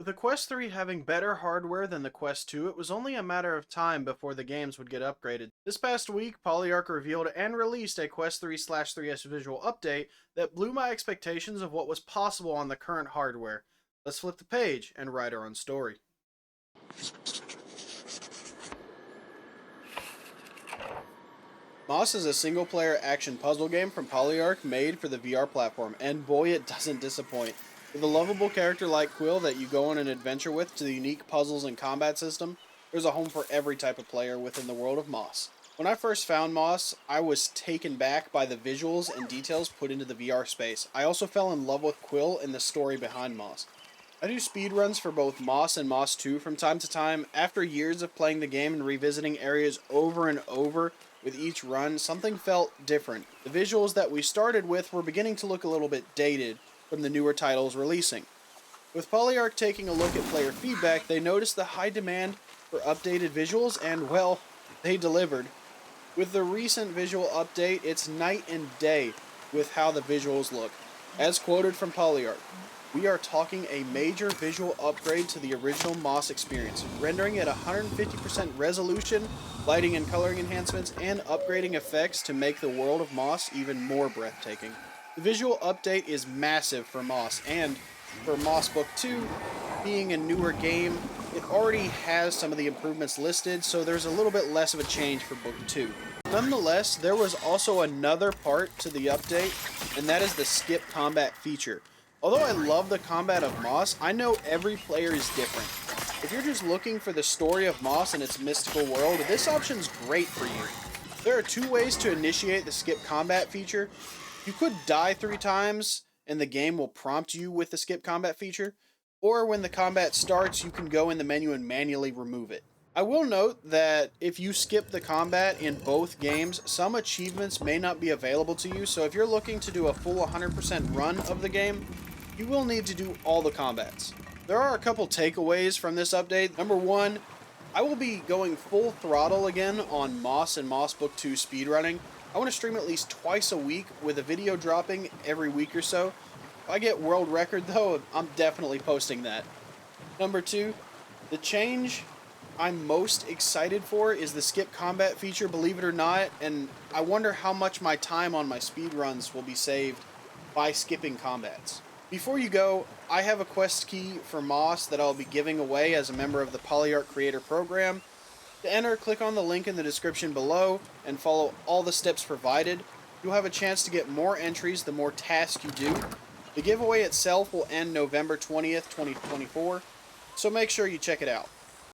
With the Quest 3 having better hardware than the Quest 2, it was only a matter of time before the games would get upgraded. This past week, Polyarc revealed and released a Quest 3/3S visual update that blew my expectations of what was possible on the current hardware. Let's flip the page and write our own story. Moss is a single-player action puzzle game from Polyarc made for the VR platform, and boy, it doesn't disappoint. With a lovable character like Quill that you go on an adventure with to the unique puzzles and combat system, there's a home for every type of player within the world of Moss. When I first found Moss, I was taken back by the visuals and details put into the VR space. I also fell in love with Quill and the story behind Moss. I do speedruns for both Moss and Moss 2 from time to time. After years of playing the game and revisiting areas over and over with each run, something felt different. The visuals that we started with were beginning to look a little bit dated from the newer titles releasing. With Polyarc taking a look at player feedback, they noticed the high demand for updated visuals and, well, they delivered. With the recent visual update, it's night and day with how the visuals look. As quoted from Polyarc, "We are talking a major visual upgrade to the original Moss experience, rendering at 150% resolution, lighting and coloring enhancements, and upgrading effects to make the world of Moss even more breathtaking." The visual update is massive for Moss, and for Moss Book 2, being a newer game, it already has some of the improvements listed, so there's a little bit less of a change for Book 2. Nonetheless, there was also another part to the update, and that is the skip combat feature. Although I love the combat of Moss, I know every player is different. If you're just looking for the story of Moss and its mystical world, this option's great for you. There are two ways to initiate the skip combat feature. You could die 3 times, and the game will prompt you with the skip combat feature, or when the combat starts, you can go in the menu and manually remove it. I will note that if you skip the combat in both games, some achievements may not be available to you, so if you're looking to do a full 100% run of the game, you will need to do all the combats. There are a couple takeaways from this update. Number one, I will be going full throttle again on Moss and Moss Book 2 speedrunning. I want to stream at least twice a week with a video dropping every week or so. If I get world record though, I'm definitely posting that. Number two, the change I'm most excited for is the skip combat feature, believe it or not, and I wonder how much my time on my speedruns will be saved by skipping combats. Before you go, I have a quest key for Moss that I'll be giving away as a member of the Polyarc Creator Program. To enter, click on the link in the description below and follow all the steps provided. You'll have a chance to get more entries the more tasks you do. The giveaway itself will end November 20th, 2024, so make sure you check it out.